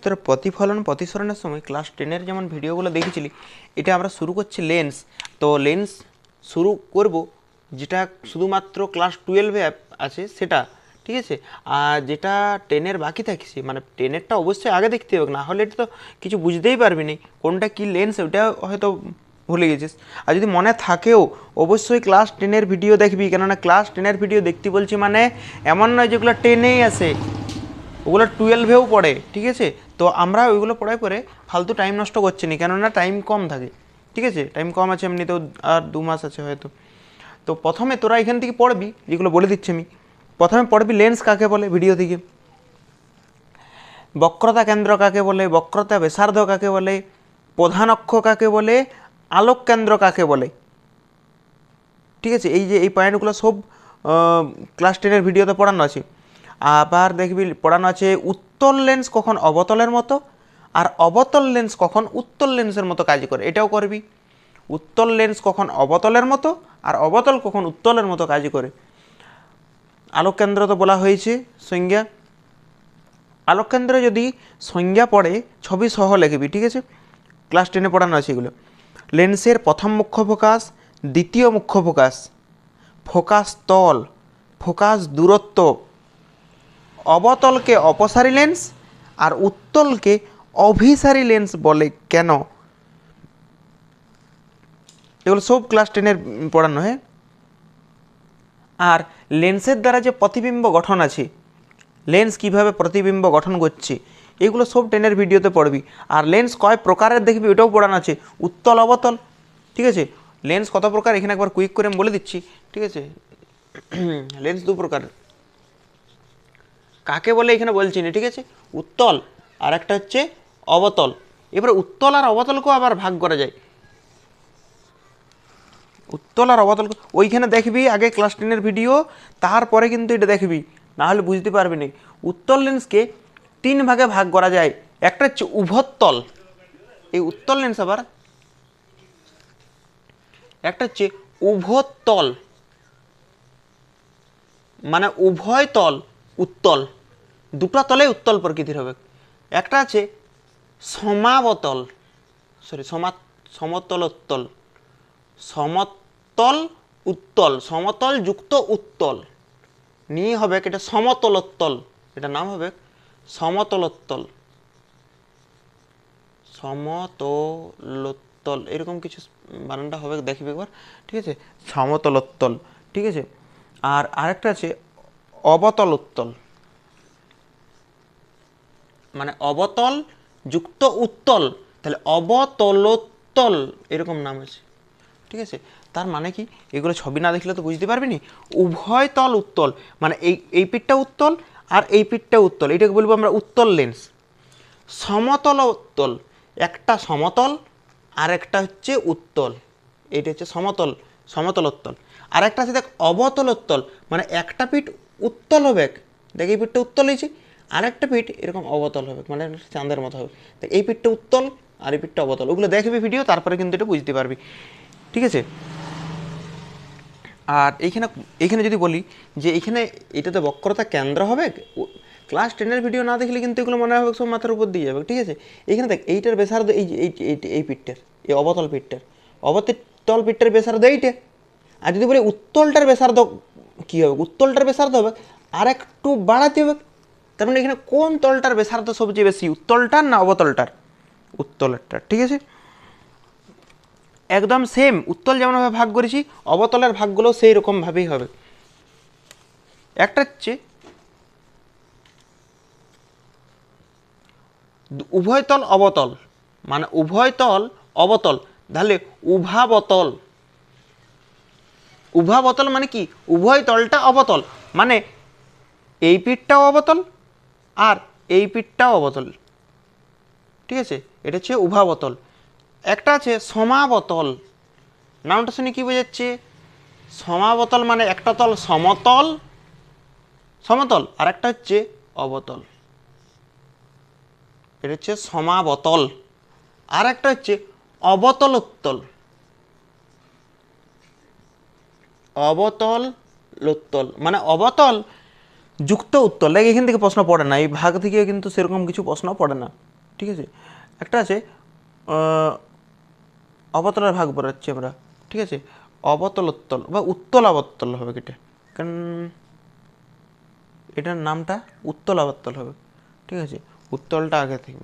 তোর প্রতিফলন প্রতিসরণের সময় ক্লাস 10-এর যেমন ভিডিওগুলো দেখেছিলি, এটা আমরা শুরু করছি লেন্স। তো লেন্স শুরু করব যেটা শুধুমাত্র ক্লাস 12-এ আছে সেটা, ঠিক আছে। আর যেটা 10-এর বাকি থাকছে, মানে 10-এরটা অবশ্যই আগে দেখতে হবে, না হলে এটা তো কিছু বুঝতেই পারবি না কোনটা কি লেন্স, ওটা হয়তো ভুলে গেছিস। আর যদি মনে থাকেও অবশ্যই ক্লাস 10-এর ভিডিও দেখবি, কেননা ক্লাস 10-এর ভিডিও দেখতে বলছি মানে এমন নয় যেগুলো 10-এই আসে, ওগুলো 12-এও পড়ে, ঠিক আছে। তো আমরা ওইগুলো পড়াই পরে ফালতু টাইম নষ্ট করছি না, কেননা টাইম কম থাকে, ঠিক আছে। টাইম কম আছে এমনিতেও, আর 2 মাস আছে হয়তো। তো প্রথমে তোরা এখান থেকে পড়বি, যেগুলো বলে দিচ্ছি আমি। প্রথমে পড়বি লেন্স কাকে বলে ভিডিও থেকে, বক্রতা কেন্দ্র কাকে বলে, বক্রতা ব্যাসার্ধ কাকে বলে, প্রধান অক্ষ কাকে বলে, আলোক কেন্দ্র কাকে বলে, ঠিক আছে। এই যে এই পয়েন্টগুলো সব ক্লাস 10-এর ভিডিওতে পড়ানো আছে। আবার দেখবি পড়ানো আছে উত্তল লেন্স কখন অবতলের মতো, আর অবতল লেন্স কখন উত্তল লেন্সের মতো কাজ করে, এটাও করবি। উত্তল লেন্স কখন অবতলের মতো, আর অবতল কখন উত্তলের মতো কাজ করে। আলোক কেন্দ্র তো বলা হয়েছে সংজ্ঞা। আলোক কেন্দ্র যদি সংজ্ঞা পড়ে ছবি সহ লিখবি, ঠিক আছে। ক্লাস 10-এ পড়ানো আছে এগুলো। লেন্সের প্রথম মুখ্য ফোকাস, দ্বিতীয় মুখ্য ফোকাস, ফোকাস তল, ফোকাস দূরত্ব, অবতলকে অপসারী লেন্স আর উত্তলকে অভিসারী লেন্স বলে কেন, এগুলো সব ক্লাস 10-এর পড়ানো। হ্যাঁ, আর লেন্সের দ্বারা যে প্রতিবিম্ব গঠন আছে, লেন্স কিভাবে প্রতিবিম্ব গঠন করছে, এগুলো সব 10-এর ভিডিওতে পড়বি। আর লেন্স কয় প্রকারের দেখবি ওটাও পড়ানো আছে, উত্তল অবতল, ঠিক আছে। লেন্স কত প্রকার এখানে একবার কুইক করে আমি বলে দিচ্ছি, ঠিক আছে। লেন্স 2 প্রকার, কাকে বলে এখানে বলছি না, ঠিক আছে। উত্তল আর একটা হচ্ছে অবতল। এবারে উত্তল আর অবতলকেও আবার ভাগ করা যায়, উত্তল আর অবতল ওইখানে দেখবি আগে ক্লাস 10-এর ভিডিও, তারপরে কিন্তু এটা দেখবি, না হলে বুঝতে পারবি না। উত্তল লেন্সকে 3 ভাগে ভাগ করা যায়। একটা হচ্ছে উভত্তল, এই উত্তল লেন্স আবার একটা হচ্ছে উভত্তল, মানে উভয় তল উত্তল, দুটো তলে উত্তল প্রকৃতির হবে। একটা আছে সমাবতল, সরি সমতলোত্তল, সমতল উত্তল, সমতল যুক্ত উত্তল নিয়ে হবে এটা সমতলোত্তল, এটা নাম হবে সমতলোত্তল, সমতলোত্তল এরকম কিছু বানানটা হবে, দেখবি একবার, ঠিক আছে। সমতলোত্তল, ঠিক আছে। আর আরেকটা আছে অবতল উত্তল, মানে অবতল যুক্ত উত্তল, তাহলে অবতলোত্তল এরকম নাম আছে, ঠিক আছে। তার মানে কি, এগুলো ছবি না দেখলে তো বুঝতে পারবি নি। উভয় তল উত্তল মানে এই পিঠটা উত্তল আর এই পিঠটা উত্তল, এটাকে বলবো আমরা উত্তল লেন্স। সমতল উত্তল, একটা সমতল আর একটা হচ্ছে উত্তল, এইটা হচ্ছে সমতল, সমতলোত্তল। আর একটা আছে দেখ অবতলোত্তল, মানে একটা পিঠ উত্তল হবে, দেখ এই পিঠটা উত্তল হয়েছে, আর একটা পিঠ এরকম অবতল হবে, মানে চাঁদের মতো হবে। দেখ এই পিঠটা উত্তল আর এই পিঠটা অবতল, ওগুলো দেখবি ভিডিও, তারপরে কিন্তু এটা বুঝতে পারবি, ঠিক আছে। আর এইখানে এইখানে যদি বলি যে এইখানে এটাতে বক্রতা কেন্দ্র হবে, ক্লাস 10-এর ভিডিও না দেখলে কিন্তু এগুলো মনে হবে সব মাথার উপর দিয়ে যাবে, ঠিক আছে। এইখানে দেখ এইটার বেসার্ধ এই এই পিঠটার, এই অবতল পিঠটার, অবতল পিঠটার বেসার্ধ এইটা। আর যদি বলি উত্তলটার বেসার্ধ কী হবে, উত্তলটার বেসার্ধ হবে আর একটু বাড়াতে হবে। তার মানে এখানে কোন তলটার বেসার্ধ সবচেয়ে বেশি, উত্তলটার না অবতলটার, উত্তলেরটার, ঠিক আছে। একদম সেম, উত্তল যেমনভাবে ভাগ করেছি অবতলের ভাগগুলো সেই রকমভাবেই হবে। একটা হচ্ছে উভয়তল অবতল, মানে উভয়তল অবতল, তাহলে উভাবতল। উভাবতল মানে কি, উভয় তলটা অবতল, মানে এই পিঠটাও অবতল আর এই পিঠটাও অবতল, ঠিক আছে। এটা হচ্ছে উভাবতল। একটা আছে সমাবতল, নামটা শুনে কি বোঝাচ্ছে, সমাবতল মানে একটা তল সমতল, সমতল আর একটা হচ্ছে অবতল, এটা হচ্ছে সমাবতল। আর একটা হচ্ছে অবতলোত্তল, অবতলোত্তল মানে অবতল যুক্ত উত্তল, দেখ এখান থেকে প্রশ্ন পড়ে না, এই ভাগ থেকে কিন্তু সেরকম কিছু প্রশ্ন পড়ে না। ঠিক আছে, একটা আছে অবতলের ভাগ পড়াচ্ছি আমরা। ঠিক আছে, অবতলোত্তল বা উত্তলাবত্তল হবে এটা, কারণ এটার নামটা উত্তলাবত্তল হবে। ঠিক আছে, উত্তলটা আগে থেকে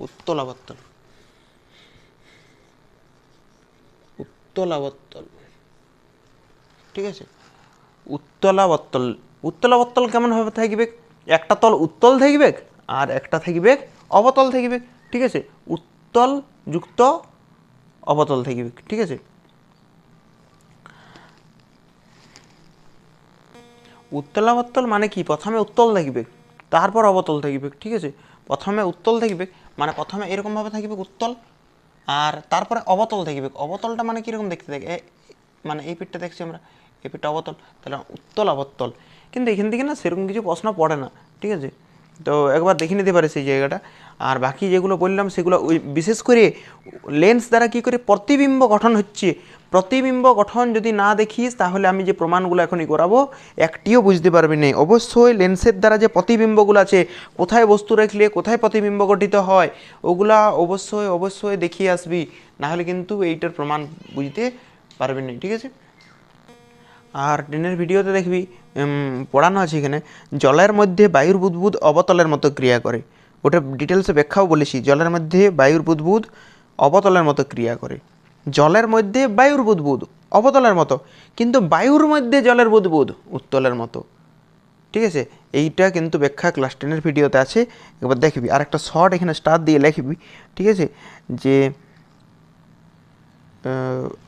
উত্তলাবত্তল, উত্তলাবত্তল। ঠিক আছে, উত্তলাবত্তল। উত্তলাবত্তল কেমন ভাবে থাকবে, একটা তল উত্তল থাকবে আর একটা থাকবে অবতল থাকবে। ঠিক আছে, উত্তল যুক্ত অবতল থাকবে। ঠিক আছে, উত্তলাবত্তল মানে কি, প্রথমে উত্তল থাকবে তারপর অবতল থাকবে। ঠিক আছে, প্রথমে উত্তল থাকবে মানে প্রথমে এরকমভাবে থাকবে উত্তল, আর তারপরে অবতল থাকবে। অবতলটা মানে কীরকম দেখতে থাকে, মানে এই পিঠটা দেখছি আমরা, এই পিঠটা অবতল, তাহলে উত্তল অবতল। কিন্তু এখান থেকে না সেরকম কিছু প্রশ্ন পড়ে না। ঠিক আছে, তো একবার দেখে নিতে পারে সেই জায়গাটা। আর বাকি যেগুলো বললাম সেগুলো ওই বিশেষ করে লেন্স দ্বারা কী করে প্রতিবিম্ব গঠন হচ্ছে, প্রতিবিম্ব গঠন যদি না দেখিস তাহলে আমি যে প্রমাণগুলো এখনই করাবো একটিও বুঝতে পারবি না। অবশ্যই লেন্সের দ্বারা যে প্রতিবিম্বগুলো আছে, কোথায় বস্তু রাখলে কোথায় প্রতিবিম্ব গঠিত হয়, ওগুলা অবশ্যই অবশ্যই দেখিয়ে আসবি, নাহলে কিন্তু এইটার প্রমাণ বুঝতে পারবি না। ঠিক আছে, আর ট্রেনের ভিডিওতে দেখবি পড়ানো আছে এখানে, জলের মধ্যে বায়ুর বুদবুদ অবতলের মতো ক্রিয়া করে। ওটা ডিটেলসে ব্যাখ্যাও বলেছি, জলের মধ্যে বায়ুর বুদবুদ অবতলের মতো ক্রিয়া করে। জলের মধ্যে বায়ুর বুদবুদ অবতলের মতো, কিন্তু বায়ুর মধ্যে জলের বুদবুদ উত্তলের মতো। ঠিক আছে, এইটা কিন্তু ব্যাখ্যা ক্লাস 10-এর ভিডিওতে আছে, একবার দেখবি। আর একটা শর্ট এখানে স্টার দিয়ে লিখবি। ঠিক আছে, যে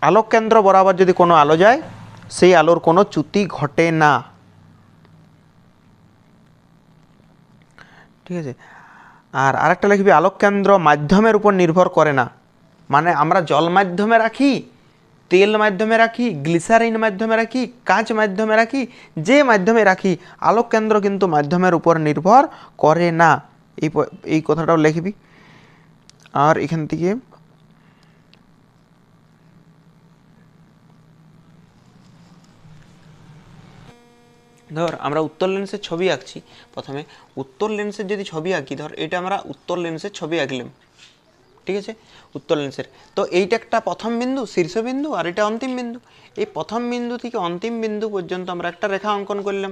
আলোক কেন্দ্র বরাবর যদি কোনো আলো যায় সেই আলোর কোনো চ্যুতি ঘটে না। ঠিক আছে, আর আরেকটা লিখবি, আলোক কেন্দ্র মাধ্যমের উপর নির্ভর করে না। মানে আমরা জল মাধ্যমে রাখি, তেল মাধ্যমে রাখি, গ্লিসারিন মাধ্যমে রাখি, কাঁচ মাধ্যমে রাখি, যে মাধ্যমে রাখি, আলোক কেন্দ্র কিন্তু মাধ্যমের উপর নির্ভর করে না। এই কথাটাও লিখবি। আর এখান থেকে ধর আমরা উত্তর লেন্সের ছবি আঁকছি, প্রথমে উত্তর লেন্সের যদি ছবি আঁকি, ধর এটা আমরা উত্তর লেন্সের ছবি আঁকলাম। ঠিক আছে, উত্তর লেন্সের, তো এইটা একটা প্রথম বিন্দু, শীর্ষবিন্দু, আর এটা অন্তিম বিন্দু। এই প্রথম বিন্দু থেকে অন্তিম বিন্দু পর্যন্ত আমরা একটা রেখা অঙ্কন করলাম,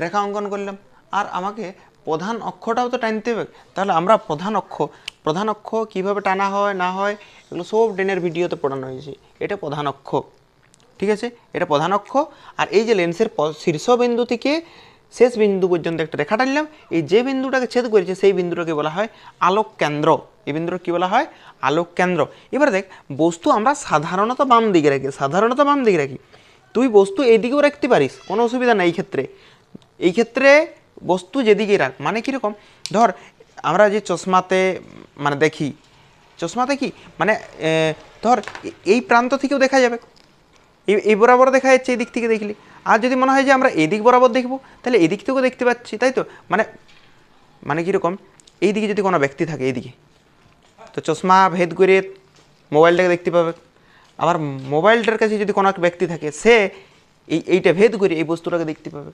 রেখা অঙ্কন করলাম। আর আমাকে প্রধান অক্ষটাও তো টানতে হবে, তাহলে আমরা প্রধান অক্ষ কীভাবে টানা হয় না হয় এগুলো সব ডেনের ভিডিওতে পড়ানো হয়েছে। এটা প্রধান অক্ষ। ঠিক আছে, এটা প্রধান অক্ষ। আর এই যে লেন্সের শীর্ষবিন্দু থেকে শেষ বিন্দু পর্যন্ত একটা রেখা টানলাম, এই যে বিন্দুটাকে ছেদ করেছে সেই বিন্দুটাকে বলা হয় আলোক কেন্দ্র। এই বিন্দুটা কী বলা হয়, আলোক কেন্দ্র। এবারে দেখ, বস্তু আমরা সাধারণত বাম দিকে রাখি, তুই বস্তু এইদিকেও রাখতে পারিস, কোনো অসুবিধা নেই। এই ক্ষেত্রে বস্তু যেদিকেই রাখ, মানে কীরকম, ধর আমরা যে চশমাতে মানে দেখি, চশমাতে কি মানে ধর এই প্রান্ত থেকেও দেখা যাবে, এই বরাবর দেখা যাচ্ছে এই দিক থেকে দেখলি। আর যদি মনে হয় যে আমরা এদিক বরাবর দেখব, তাহলে এদিক থেকেও দেখতে পাচ্ছি, তাই তো। মানে কীরকম, এইদিকে যদি কোনো ব্যক্তি থাকে এইদিকে, তো চশমা ভেদ করে মোবাইলটাকে দেখতে পাবে। আবার মোবাইলটার কাছে যদি কোনো এক ব্যক্তি থাকে, সে এইটা ভেদ করে এই বস্তুটাকে দেখতে পাবে।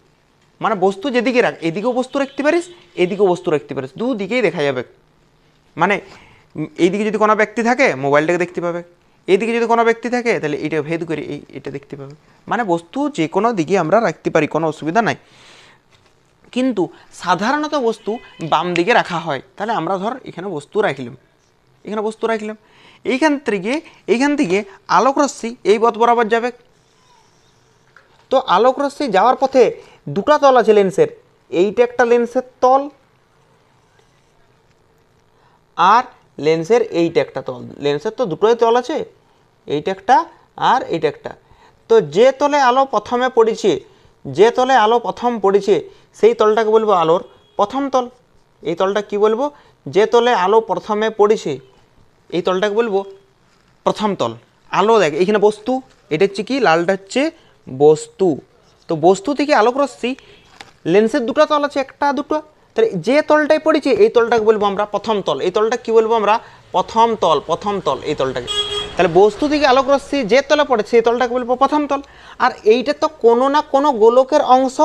মানে বস্তু যেদিকে রাখ, এদিকেও বস্তু রাখতে পারিস, এদিকেও বস্তু রাখতে পারিস, দুদিকেই দেখা যাবে। মানে এইদিকে যদি কোনো ব্যক্তি থাকে মোবাইলটাকে দেখতে পাবে, এইদিকে যদি কোনো ব্যক্তি থাকে তাহলে এইটা ভেদ করে এটা দেখতে পাবে। মানে বস্তু যে কোনো দিকে আমরা রাখতে পারি, কোনো অসুবিধা নাই। কিন্তু সাধারণত বস্তু বাম দিকে রাখা হয়। তাহলে আমরা ধর এখানে বস্তু রাখলাম, এইখান থেকে আলোক রশ্মি এই পথ বরাবর যাবে। তো আলোক রশ্মি যাওয়ার পথে দুটো তল আছে লেন্সের, এইটা একটা লেন্সের তল, আর লেন্সের এইটা একটা তল। লেন্সের তো দুটোই তল আছে, এইটা একটা আর এইটা একটা। তো যে তলে আলো প্রথমে পড়েছে, সেই তলটাকে বলবো আলোর প্রথম তল। এই তলটা কি বলবো, যে তলে আলো প্রথমে পড়েছে এই তলটাকে বলবো প্রথম তল। আলো দেখ এইখানে বস্তু, এটা হচ্ছে কি, লালটা হচ্ছে বস্তু। তো বস্তু থেকে আলোক রশ্মি, লেন্সের দুটো তল আছে, একটা দুটো, তাহলে যে তলটাই পড়েছে এই তলটাকে বলবো আমরা প্রথম তল। এই তলটা কি বলবো আমরা, প্রথম তল এই তলটাকে। তাহলে বস্তু থেকে আলোক রশ্মি যে তলে পড়েছে এই তলটাকে বলবো প্রথম তল। আর এইটা তো কোনো না কোনো গোলকের অংশ,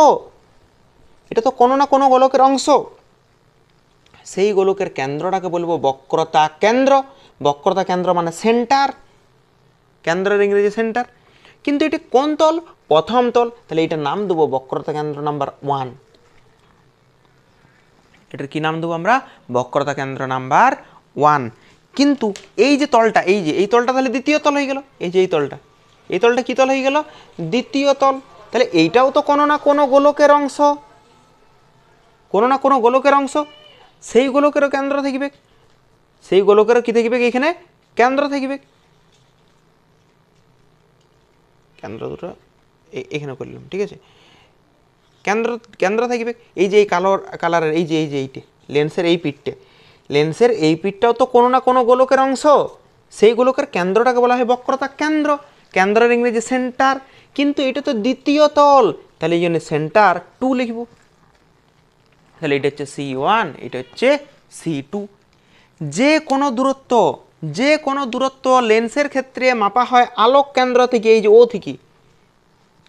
এটা তো কোনো না কোনো গোলকের অংশ, সেই গোলকের কেন্দ্রটাকে বলবো বক্রতা কেন্দ্র। বক্রতা কেন্দ্র মানে সেন্টার, কেন্দ্রের ইংরেজি সেন্টার। কিন্তু এটি কোন তল? প্রথম তল, তাহলে এটার নাম দেবো বক্রতা কেন্দ্র নাম্বার 1। এটার কি নাম দেবো আমরা? বক্রতা কেন্দ্র নাম্বার 1। কিন্তু এই যে তলটা, এই তলটা তাহলে দ্বিতীয় তল হয়ে গেল। এই যে এই তলটা কি তল হয়ে গেল? দ্বিতীয় তল। তাহলে এইটাও তো কোনো না কোনো গোলকের অংশ, কোনো না কোনো গোলকের অংশ। সেই গোলকেরও কেন্দ্র থাকবে, সেই গোলকেরও কি থাকবে? এখানে কেন্দ্র থাকবে। কেন্দ্র দুটো এখানে করলাম, ঠিক আছে। কেন্দ্র থাকবে। এই যে এই কালারের এই যে এইটে লেন্সের এই পিঠটে, লেন্সের এই পিঠটাও তো কোনো না কোনো গোলকের অংশ। সেই গোলকের কেন্দ্রটাকে বলা হয় বক্রতা কেন্দ্র, কেন্দ্রের ইংরেজি সেন্টার। কিন্তু এটা তো দ্বিতীয় তল, তাহলে এই জন্য সেন্টার 2 লিখব। তাহলে এটা হচ্ছে C1, এটা হচ্ছে C2। যে কোনো দূরত্ব লেন্সের ক্ষেত্রে মাপা হয় আলোক কেন্দ্র থেকে, এই যে ও থেকে।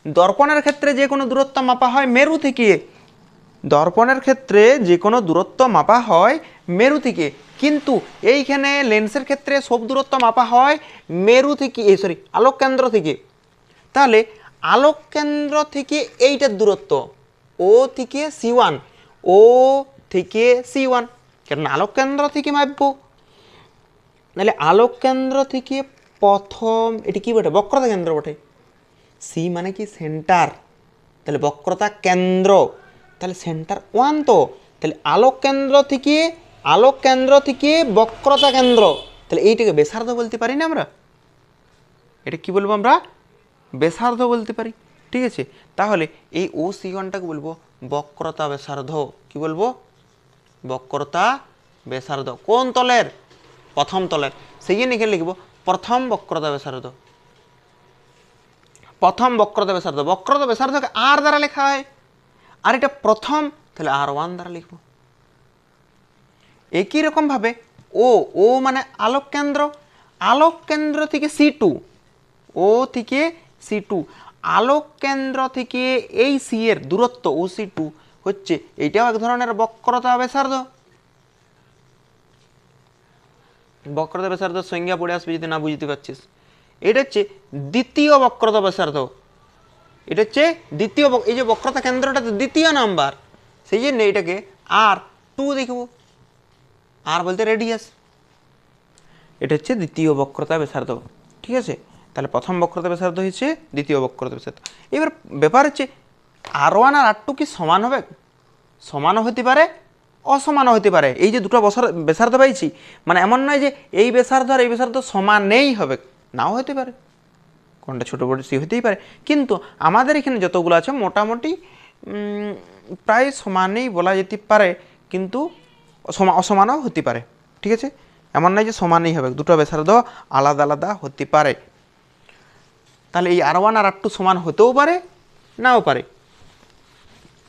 দর্পণের ক্ষেত্রে যে কোনো দূরত্ব মাপা হয় মেরু থেকে, দর্পণের ক্ষেত্রে যে কোনো দূরত্ব মাপা হয় মেরু থেকে। কিন্তু এইখানে লেন্সের ক্ষেত্রে সব দূরত্ব মাপা হয় মেরু থেকে, আলোক কেন্দ্র থেকে। তাহলে আলোক কেন্দ্র থেকে এইটার দূরত্ব ও থেকে C1, ও থেকে C1, কারণ আলোক কেন্দ্র থেকে মাপবো। তাহলে আলোক কেন্দ্র থেকে প্রথম এটি কি বটে? বক্রতা কেন্দ্র বটে। সি মানে কি? সেন্টার। তাহলে বক্রতা কেন্দ্র, তাহলে সেন্টার 1 তো। তাহলে আলোক কেন্দ্র থেকে বক্রতা কেন্দ্র, তাহলে এইটাকে ব্যাসার্ধ বলতে পারি না আমরা? এটা কি বলবো আমরা? ব্যাসার্ধ বলতে পারি, ঠিক আছে। তাহলে এই ও C1টাকে বলবো বক্রতা ব্যাসার্ধ। কি বলবো? বক্রতা ব্যাসার্ধ। কোন তলের? প্রথম তলের। সেই জন্য এখানে লিখবো প্রথম বক্রতা ব্যাসার্ধ। প্রথম বক্রতা ব্যাসার্ধ। বক্রতা ব্যাসার্ধকে আর দ্বারা লেখা হয়, আর এটা প্রথম, তাহলে R1 দ্বারা লিখবো। একই রকম ভাবে ও মানে আলোক কেন্দ্র, আলোক কেন্দ্র থেকে C2, ও থেকে C2, আলোক কেন্দ্র থেকে এই সি এর দূরত্ব ও C2 হচ্ছে, এইটাও এক ধরনের বক্রতা ব্যাসার্ধ। বক্রতা ব্যাসার্ধ সংজ্ঞা পড়ে আসবে যদি না বুঝতে পারছিস। এটা হচ্ছে দ্বিতীয় বক্রতা ব্যাসার্ধ। এটা হচ্ছে দ্বিতীয়, এই যে বক্রতা কেন্দ্রটা দ্বিতীয় নাম্বার, সেই জন্য এটাকে R2 দেখব। আর বলতে রেডিয়াস। এটা হচ্ছে দ্বিতীয় বক্রতা ব্যাসার্ধ, ঠিক আছে। তাহলে প্রথম বক্রতা ব্যাসার্ধ হচ্ছে দ্বিতীয় বক্রতা ব্যাসার্ধ। এবার ব্যাপার হচ্ছে R1 আর R2 কি সমান হবে? সমানও হতে পারে, অসমানও হতে পারে। এই যে দুটো ব্যাসার্ধ পাইছি, মানে এমন নয় যে এই ব্যাসার্ধ আর এই ব্যাসার্ধ সমানেই হবে, নাও হতে পারে, কোনটা ছোটো বড় সি হতেই পারে। কিন্তু আমাদের এখানে যতগুলো আছে মোটামুটি প্রায় সমানেই বলা যেতে পারে, কিন্তু অসমানও হতে পারে, ঠিক আছে। এমন নয় যে সমানই হবে, দুটো ব্যাসার্ধ আলাদা আলাদা হতে পারে। তাহলে এই R1 আর R2 সমান হতেও পারে, নাও পারে।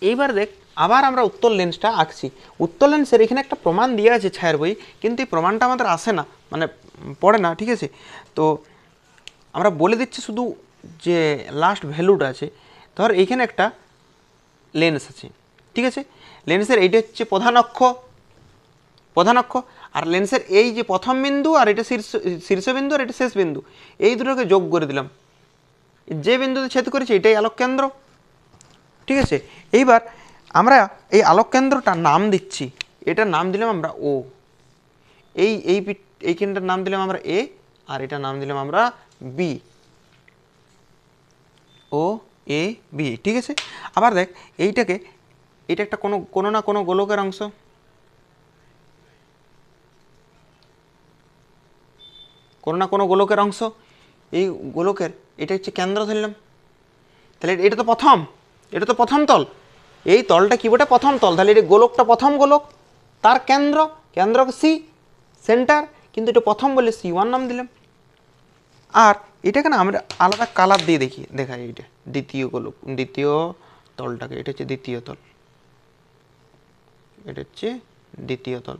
এইবার দেখ, আবার আমরা উত্তর লেন্সটা আঁকছি। উত্তর লেন্সের এখানে একটা প্রমাণ দিয়ে আছে ছায়ের বই, কিন্তু এই প্রমাণটা আমাদের আসে না, মানে পড়ে না, ঠিক আছে। তো আমরা বলে দিচ্ছি শুধু যে লাস্ট ভ্যালুটা আছে। ধর এইখানে একটা লেন্স আছে, ঠিক আছে। লেন্সের এইটা হচ্ছে প্রধান অক্ষ, আর লেন্সের এই যে প্রথম বিন্দু আর এটা শীর্ষবিন্দু আর এটা শেষ বিন্দু, এই দুটোকে যোগ করে দিলাম। যে বিন্দুতে ছেদ করেছি এটাই আলোক কেন্দ্র, ঠিক আছে। এইবার আমরা এই আলোক কেন্দ্রটার নাম দিচ্ছি, এটার নাম দিলাম আমরা ও। এইখানটার নাম দিলাম আমরা এ, আর এটার নাম দিলাম আমরা বি। ও এ বি, ঠিক আছে। আবার দেখ এইটা একটা কোনো না কোনো গোলকের অংশ, কোনো না কোনো গোলকের অংশ। এই গোলকের এটা হচ্ছে কেন্দ্র ধরলাম, তাহলে এটা তো প্রথম তল। এই তলটা কি বটে? প্রথম তল। তাহলে এটা গোলকটা প্রথম গোলক, তার কেন্দ্র সি, সেন্টার, কিন্তু এটা প্রথম বলে C1 নাম দিলাম। আর এটাকে না আমরা আলাদা কালার দিয়ে দেখাই। এইটা দ্বিতীয় গোলক, দ্বিতীয় তলটাকে, এটা হচ্ছে দ্বিতীয় তল, এটা হচ্ছে দ্বিতীয় তল।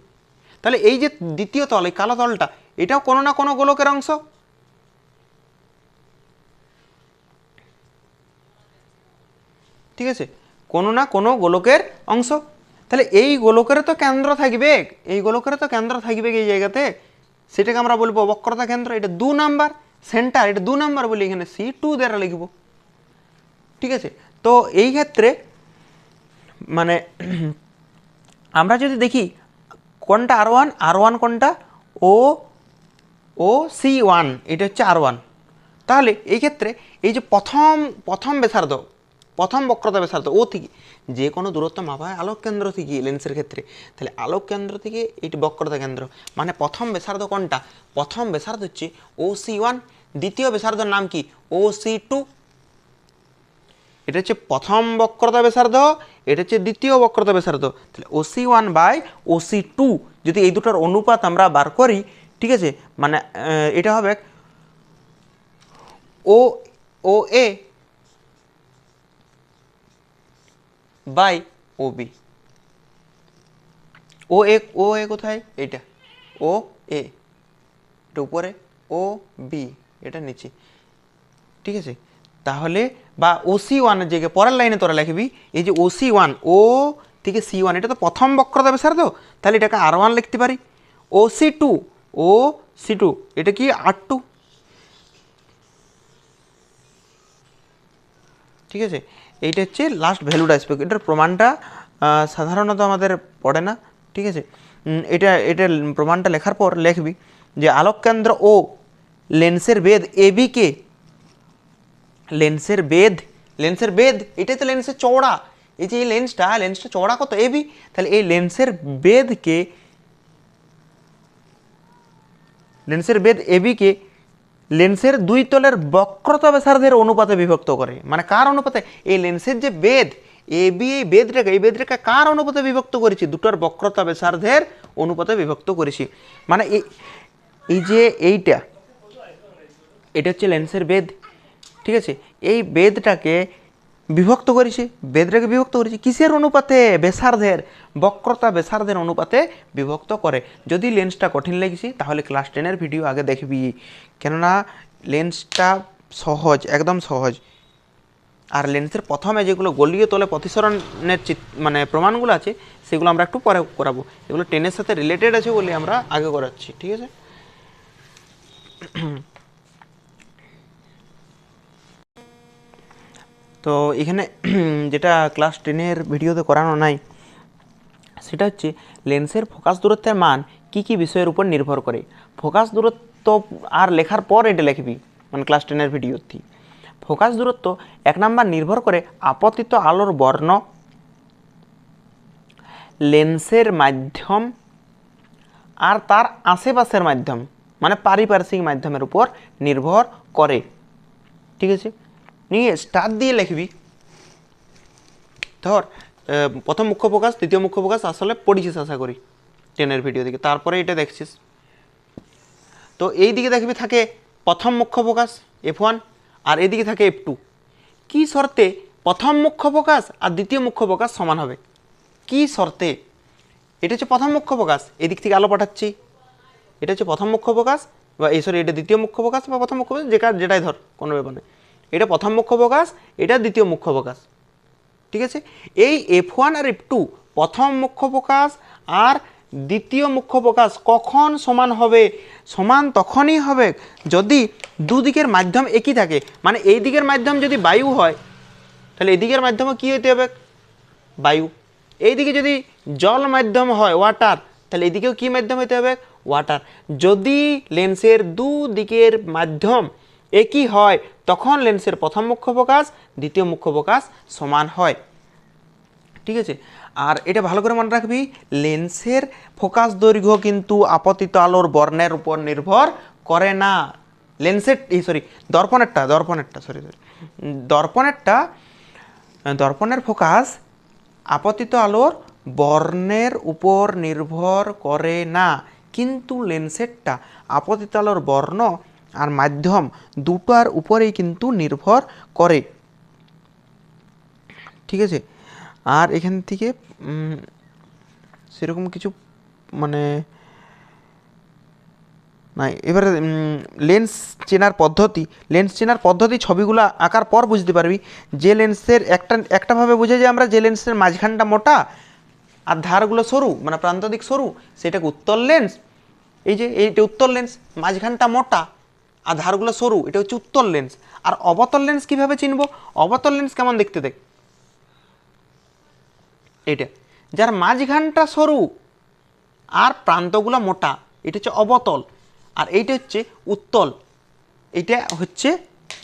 তাহলে এই যে দ্বিতীয় তল, এই কালো তলটা, এটাও কোনো না কোনো গোলকের অংশ, ঠিক আছে। কোনো না কোনো গোলকের অংশ। তাহলে এই গোলকের তো কেন্দ্র থাকবে, এই গোলকের তো কেন্দ্র থাকবে এই জায়গাতে, সেটাকে আমরা বলবো বক্রতা কেন্দ্র। এটা 2 নাম্বার সেন্টার, এটা 2 নাম্বার বলি এখানে C2 দ্বারা লিখব। ঠিক আছে, তো এই ক্ষেত্রে মানে আমরা যদি দেখি কোনটা R1 কোনটা OC1, এটা হচ্ছে R1। তাহলে এই ক্ষেত্রে এই যে প্রথম ব্যাসার্ধ, প্রথম বক্রতা ব্যাসার্ধ ও থেকে যে কোনো দূরত্ব মাপা হয় আলোক কেন্দ্র থেকে লেন্সের ক্ষেত্রে, তাহলে আলোক কেন্দ্র থেকে এটি বক্রতা কেন্দ্র। মানে প্রথম ব্যাসার্ধ কোনটা? প্রথম ব্যাসার্ধ হচ্ছে OC1, দ্বিতীয় ব্যাসার্ধের নাম কি? OC2। এটা হচ্ছে প্রথম বক্রতা ব্যাসার্ধ, এটা হচ্ছে দ্বিতীয় বক্রতা ব্যাসার্ধ। তাহলে OC1/OC2 যদি এই দুটোর অনুপাত আমরা বার করি, ঠিক আছে, মানে এটা হবে OA/OB। OA কোথায়? এটা OA, এটা উপরে, OB এটা নিচে। ঠিক আছে, তাহলে বা OC1 এর জায়গায় পরের লাইনে তোরা লিখবি এই যে OC1, ও থেকে C1, এটা তো প্রথম বক্রতা ব্যাসার্ধ, তাহলে এটাকে R1 লিখতে পারি। OC2 এটা কি R2। ঠিক আছে, এইটা হচ্ছে লাস্ট ভ্যালুটা আসবে। এটার প্রমাণটা সাধারণত আমাদের পড়ে না। ঠিক আছে, এটা প্রমাণটা লেখার পর লিখবি যে আলোক কেন্দ্র ও লেন্সের বেধ AB কে, লেন্সের বেধ এটাই তো লেন্সের চওড়া। এই যে এই লেন্সটা চওড়া কত? AB। তাহলে এই লেন্সের বেধ AB কে লেন্সের দুই তলের বক্রতা ব্যাসার্ধের অনুপাতে বিভক্ত করে। মানে কার অনুপাতে? এই লেন্সের যে বেধ AB, এই বেধটাকে কার অনুপাতে বিভক্ত করেছি? দুটোর বক্রতা ব্যাসার্ধের অনুপাতে বিভক্ত করেছি। মানে এই যে এটা হচ্ছে লেন্সের বেধ। ঠিক আছে, এই বেধটাকে বিভক্ত করেছি কিসের অনুপাতে? ব্যাসার্ধের, বক্রতা ব্যাসার্ধের অনুপাতে বিভক্ত করে। যদি লেন্সটা কঠিন লেগেছি তাহলে ক্লাস 10-এর ভিডিও আগে দেখবি, কেননা লেন্সটা সহজ, একদম সহজ। আর লেন্সের প্রথমে যেগুলো গলীয় তলে প্রতিসরণের মানে প্রমাণগুলো আছে সেগুলো আমরা একটু পরে করাবো। এগুলো 10-এর সাথে রিলেটেড আছে বলে আমরা আগে করাচ্ছি। ঠিক আছে, তো এখানে যেটা ক্লাস 10-এর ভিডিওতে করানো নাই সেটা হচ্ছে লেন্সের ফোকাস দূরত্বের মান কি কি বিষয়ের উপর নির্ভর করে। ফোকাস দূরত্ব আর লেখার পর এটা লিখবি, মানে ক্লাস 10-এর ভিডিওতে। ফোকাস দূরত্ব 1 নাম্বার নির্ভর করে আপতিত আলোর বর্ণ, লেন্সের মাধ্যম আর তার আশেপাশের মাধ্যম, মানে পারিপার্শ্বিক মাধ্যমের উপর নির্ভর করে। ঠিক আছে, নিয়ে স্টার দিয়ে লিখবি। ধর প্রথম মুখ্য ফোকাস, দ্বিতীয় মুখ্য ফোকাস আসলে পড়েছিস আশা করি 10-এর ভিডিও থেকে, তারপরে এটা দেখছিস। তো এই দিকে দেখবি থাকে প্রথম মুখ্য ফোকাস F1 আর এদিকে থাকে F2। কি শর্তে প্রথম মুখ্য ফোকাস আর দ্বিতীয় মুখ্য ফোকাস সমান হবে? কি শর্তে? এটা হচ্ছে প্রথম মুখ্য ফোকাস, এদিক থেকে আলো পাঠাচ্ছি, এটা হচ্ছে প্রথম মুখ্য ফোকাস, বা এটা দ্বিতীয় মুখ্য ফোকাস বা প্রথম মুখ্য ফোকাস, যেটাই ধর কোনো ব্যাপার নেই। এটা প্রথম মুখ্য ফোকাস, এটা দ্বিতীয় মুখ্য ফোকাস। ঠিক আছে, এই F1 আর F2 প্রথম মুখ্য ফোকাস আর দ্বিতীয় মুখ্য ফোকাস কখন সমান হবে? সমান তখনই হবে যদি দুদিকের মাধ্যম একই থাকে। মানে এই দিকের মাধ্যম যদি বায়ু হয় তাহলে এদিকের মাধ্যমে কী হতে হবে? বায়ু। এইদিকে যদি জল মাধ্যম হয় ওয়াটার, তাহলে এদিকেও কী মাধ্যম হতে হবে? ওয়াটার। যদি লেন্সের দুদিকের মাধ্যম একই হয় তখন লেন্সের প্রথম মুখ্য ফোকাস দ্বিতীয় মুখ্য ফোকাস সমান হয়। ঠিক আছে, আর এটা ভালো করে মনে রাখবি, লেন্সের ফোকাস দৈর্ঘ্য কিন্তু আপতিত আলোর বর্ণের উপর নির্ভর করে না। লেন্সের দর্পণের ফোকাস আপতিত আলোর বর্ণের উপর নির্ভর করে না, কিন্তু লেন্সেরটা আপতিত আলোর বর্ণ আর মাধ্যম দুটার উপরেই কিন্তু নির্ভর করে। ঠিক আছে, আর এখান থেকে সেরকম কিছু মানে না, এবারে লেন্স চেনার পদ্ধতি ছবিগুলো আঁকার পর বুঝতে পারবি যে লেন্সের একটাভাবে বুঝে যে আমরা যে লেন্সের মাঝখানটা মোটা আর ধারগুলো সরু মানে প্রান্ত দিক সরু সেটাকে উত্তল লেন্স। এই যে এইটা উত্তল লেন্স, মাঝখানটা মোটা আর ধারগুলো সরু, এটা হচ্ছে উত্তল লেন্স। আর অবতল লেন্স কীভাবে চিনব? অবতল লেন্স কেমন দেখতে দেখ, এইটা যার মাঝখানটা সরু আর প্রান্তগুলো মোটা, এটা হচ্ছে অবতল। আর এইটা হচ্ছে উত্তল। এটা হচ্ছে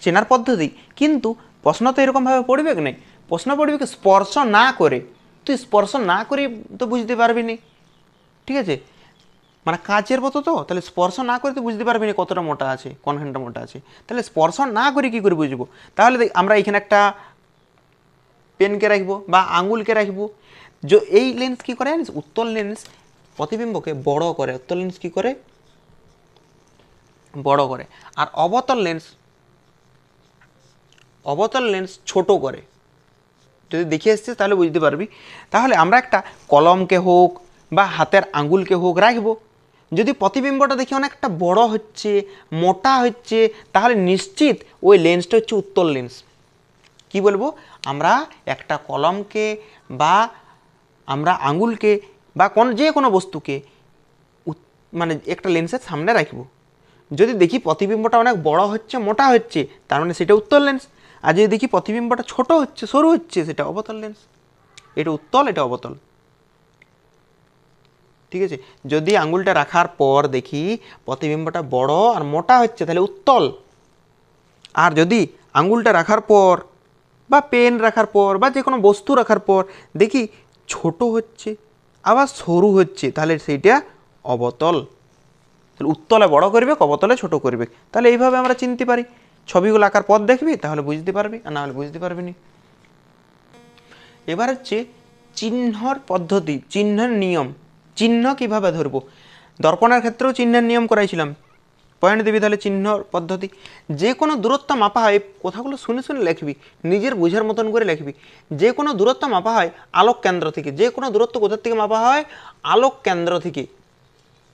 চেনার পদ্ধতি। কিন্তু প্রশ্ন তো এরকমভাবে পড়বে কি নেই, প্রশ্ন পড়বে কি স্পর্শ না করে। তুই স্পর্শ না করে তো বুঝতে পারবি নি, ঠিক আছে, মানে কাচের মতো তো, তাহলে স্পর্শ না করে তো বুঝতে পারবি না কতটা মোটা আছে কোনখানটা মোটা আছে। তাহলে স্পর্শ না করে কী করে বুঝবো? তাহলে আমরা এখানে একটা পেনকে রাখবো বা আঙুলকে রাখবো। এই লেন্স কী করে জানিস? উত্তল লেন্স প্রতিবিম্বকে বড় করে। উত্তল লেন্স কী করে? বড় করে। আর অবতল লেন্স ছোট করে। যদি দেখে এসছিস তাহলে বুঝতে পারবি। তাহলে আমরা একটা কলমকে হোক বা হাতের আঙুলকে হোক রাখবো, যদি প্রতিবিম্বটা দেখি অনেকটা বড় হচ্ছে মোটা হচ্ছে তাহলে নিশ্চিত ওই লেন্সটা হচ্ছে উত্তল লেন্স। কি বলবো? আমরা একটা কলমকে বা আমরা আঙুলকে বা যে কোনো বস্তুকে মানে একটা লেন্সের সামনে রাখবো, যদি দেখি প্রতিবিম্বটা অনেক বড় হচ্ছে মোটা হচ্ছে তার মানে সেটা উত্তল লেন্স। আর যদি দেখি প্রতিবিম্বটা ছোট হচ্ছে সরু হচ্ছে সেটা অবতল লেন্স। এটা উত্তল, এটা অবতল, ঠিক আছে। যদি আঙুলটা রাখার পর দেখি প্রতিবিম্বটা বড় আর মোটা হচ্ছে তাহলে উত্তল। আর যদি আঙুলটা রাখার পর বা পেন রাখার পর বা যে কোনো বস্তু রাখার পর দেখি ছোট হচ্ছে আবার সরু হচ্ছে তাহলে সেইটা অবতল। তাহলে উত্তলে বড় করবে, অবতলে ছোট করবে। তাহলে এইভাবে আমরা চিনতে পারি। ছবিগুলো আঁকার পর দেখবি তাহলে বুঝতে পারবি, আর না হলে বুঝতে পারবি না। এবার হচ্ছে চিহ্নর পদ্ধতি, চিহ্নের নিয়ম। চিহ্ন কিভাবে ধরবো? দর্পণের ক্ষেত্রেও চিহ্নের নিয়ম করাইছিলাম। পয়েন্ট দিবি তাহলে চিহ্নর পদ্ধতি। যে কোনো দূরত্ব মাপা হয়, কথাগুলো শুনে শুনে লিখবি, নিজের বোঝার মতন করে লিখবি। যে কোনো দূরত্ব মাপা হয় আলোক কেন্দ্র থেকে। যে কোনো দূরত্ব কোথার থেকে মাপা হয়? আলোক কেন্দ্র থেকে।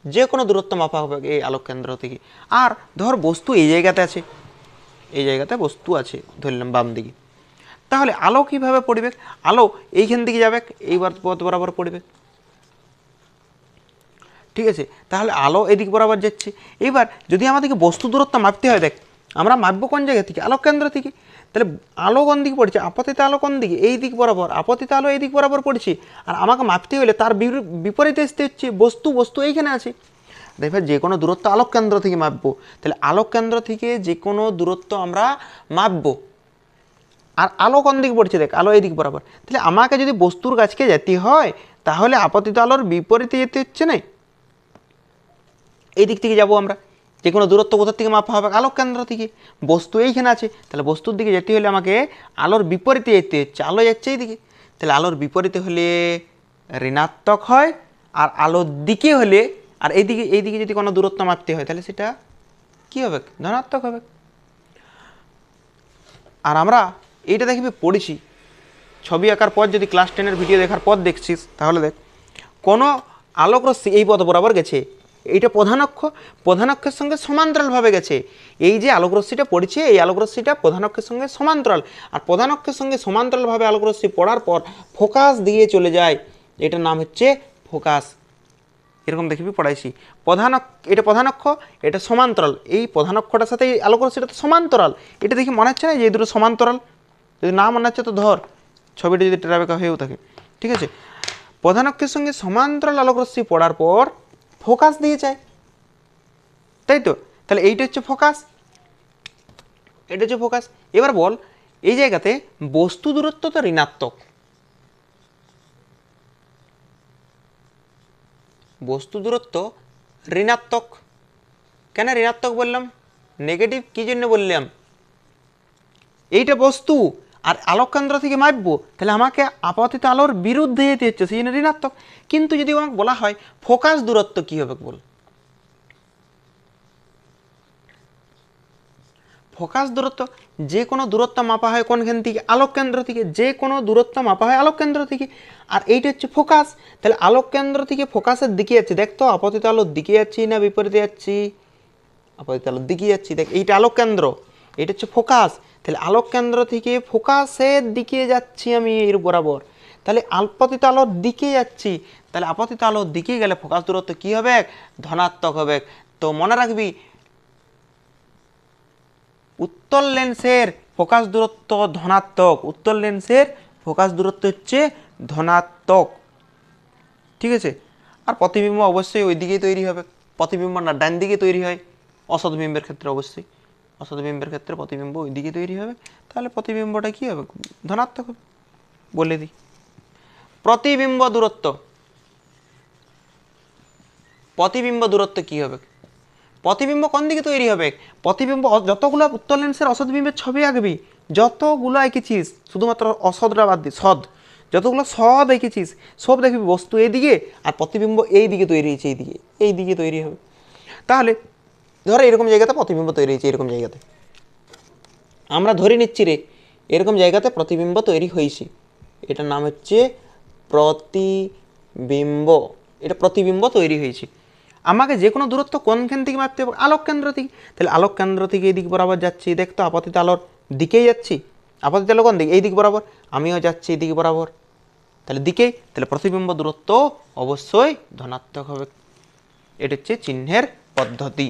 যে কোনো দূরত্ব মাপা হবে এই আলোক কেন্দ্র থেকে। আর ধর বস্তু এই জায়গাতে আছে, এই জায়গাতে বস্তু আছে ধরলাম বাম দিকে, তাহলে আলো কীভাবে পড়বে? আলো এইখান দিকে যাবে, এইবার পথ বরাবর পড়বে, ঠিক আছে। তাহলে আলো এদিক বরাবর যাচ্ছে। এবার যদি আমাদেরকে বস্তু দূরত্ব মাপতে হয়, দেখ আমরা মাপবো কোন জায়গা থেকে? আলোক কেন্দ্র থেকে। তাহলে আলো কোন দিকে পড়ছে? আপতিত আলো কোন দিকে? এই দিক বরাবর। আপতিত আলো এই দিক বরাবর পড়ছে। আর আমাকে মাপতে হলে তার বিপরীতে আসতে হচ্ছে বস্তু এইখানে আছে। দেখবে যে কোনো দূরত্ব আলোক কেন্দ্র থেকে মাপবো, তাহলে আলোক কেন্দ্র থেকে যে কোনো দূরত্ব আমরা মাপবো। আর আলো কোন দিকে পড়ছে? দেখ আলো এই দিক বরাবর। তাহলে আমাকে যদি বস্তুর কাছকে যেতে হয় তাহলে আপতিত আলোর বিপরীতে যেতে হচ্ছে না, এই দিক থেকে যাবো আমরা। যে কোনো দূরত্ব কোথার থেকে মাপা হবে? আলোক কেন্দ্র থেকে। বস্তু এইখানে আছে, তাহলে বস্তুর দিকে যেতে হলে আমাকে আলোর বিপরীতে যেতে হচ্ছে। আলো যাচ্ছে এই দিকে, তাহলে আলোর বিপরীতে হলে ঋণাত্মক হয়। আর আলোর দিকে হলে, আর এইদিকে যদি কোনো দূরত্ব মাপতে হয় তাহলে সেটা কী হবে? ধনাত্মক হবে। আর আমরা এইটা দেখবি পড়েছি ছবি আঁকার পর, যদি ক্লাস 10-এর ভিডিও দেখার পর দেখছিস তাহলে দেখ কোনো আলোক রশ্মি এই পথ বরাবর গেছে, এইটা প্রধান অক্ষের সঙ্গে সমান্তরালভাবে গেছে। এই যে আলোক রশ্মিটা পড়েছে এই আলোক রশ্মিটা প্রধান অক্ষের সঙ্গে সমান্তরাল। আর প্রধান অক্ষের সঙ্গে সমান্তরালভাবে আলোক রশ্মি পড়ার পর ফোকাস দিয়ে চলে যায়, এটার নাম হচ্ছে ফোকাস। এরকম দেখবি পড়াইছি। এটা প্রধান অক্ষ, এটা সমান্তরাল। এই প্রধান অক্ষটার সাথে এই আলোক রশ্মিটা তো সমান্তরাল। এটা দেখি মনে হচ্ছে না যে এই দুটো সমান্তরাল? যদি না মনে হচ্ছে তো ধর ছবিটা যদি টেরাবেকা হয়েও থাকে, ঠিক আছে। প্রধান অক্ষের সঙ্গে সমান্তরাল আলোক রশ্মি পড়ার পর ফোকাস দিয়ে যায়, তাই তো? তাহলে এইটা হচ্ছে ফোকাস, এটা হচ্ছে ফোকাস। এবার বল এই জায়গাতে বস্তু দূরত্ব তো ঋণাত্মক, বস্তু দূরত্ব ঋণাত্মক। কেন ঋণাত্মক বললাম? নেগেটিভ কী জন্য বললাম? এইটা বস্তু আর আলোক কেন্দ্র থেকে মাপবো, তাহলে আমাকে আপতিত আলোর বিরুদ্ধে যেতে হচ্ছে, সেই জন্য ঋণাত্মক। কিন্তু যদি আমাকে বলা হয় ফোকাস দূরত্ব কী হবে বল? ফোকাস দূরত্ব যে কোনো দূরত্ব মাপা হয় কোনখান থেকে? আলোক কেন্দ্র থেকে। যে কোনো দূরত্ব মাপা হয় আলোক কেন্দ্র থেকে। আর এইটা হচ্ছে ফোকাস। তাহলে আলোক কেন্দ্র থেকে ফোকাসের দিকে যাচ্ছে, দেখতো আপতিত আলোর দিকে যাচ্ছি না বিপরীতে যাচ্ছি? আপতিত আলোর দিকে যাচ্ছি। দেখ এইটা আলোক কেন্দ্র, এটা হচ্ছে ফোকাস, তাহলে আলোক কেন্দ্র থেকে ফোকাসের দিকে যাচ্ছি আমি এর বরাবর, তাহলে আপতিত আলোর দিকে যাচ্ছি, তাহলে আপতিত আলোর দিকে গেলে ফোকাস দূরত্ব কি হবে? ধনাত্মক হবে। তো মনে রাখবি উত্তল লেন্সের ফোকাস দূরত্ব ধনাত্মক, উত্তল লেন্সের ফোকাস দূরত্ব হচ্ছে ধনাত্মক, ঠিক আছে। আর প্রতিবিম্ব অবশ্যই ওই দিকেই তৈরি হবে, প্রতিবিম্ব না ডান দিকে তৈরি হয় অসৎ বিম্বের ক্ষেত্রে, অবশ্যই অসৎ বিম্বের ক্ষেত্রে প্রতিবিম্ব ওই দিকে তৈরি হবে, তাহলে প্রতিবিম্বটা কী হবে? ধনাত্মক হবে। বলে দিই প্রতিবিম্ব দূরত্ব, প্রতিবিম্ব দূরত্ব কী হবে? প্রতিবিম্ব কোন দিকে তৈরি হবে? প্রতিবিম্ব যতগুলো উত্তল লেন্সের অসৎ বিম্বের ছবি আঁকবি, যতগুলো এঁকেছিস শুধুমাত্র অসৎরা বাদ দিয়ে সৎ, যতগুলো সব এঁকেছিস সব দেখবি বস্তু এইদিকে আর প্রতিবিম্ব এই দিকে তৈরি হয়েছে, এই দিকে তৈরি হবে। তাহলে ধরো এরকম জায়গাতে প্রতিবিম্ব তৈরি হয়েছে, এরকম জায়গাতে আমরা ধরে নিচ্ছি রে এরকম জায়গাতে প্রতিবিম্ব তৈরি হয়েছে, এটার নাম হচ্ছে প্রতিবিম্ব, এটা প্রতিবিম্ব তৈরি হয়েছে। আমাকে যে কোনো দূরত্ব কোনখান থেকে মাপতে হবে? আলোক কেন্দ্র থেকে, তাহলে আলোক কেন্দ্র থেকে এই দিক বরাবর যাচ্ছি, দেখতো আপতিত আলোর দিকেই যাচ্ছি, আপতিত আলো কোন দিকে? এই দিক বরাবর, আমিও যাচ্ছি এই দিক বরাবর, তাহলে দিকেই, তাহলে প্রতিবিম্ব দূরত্ব অবশ্যই ধনাত্মক হবে। এটা হচ্ছে চিহ্নের পদ্ধতি।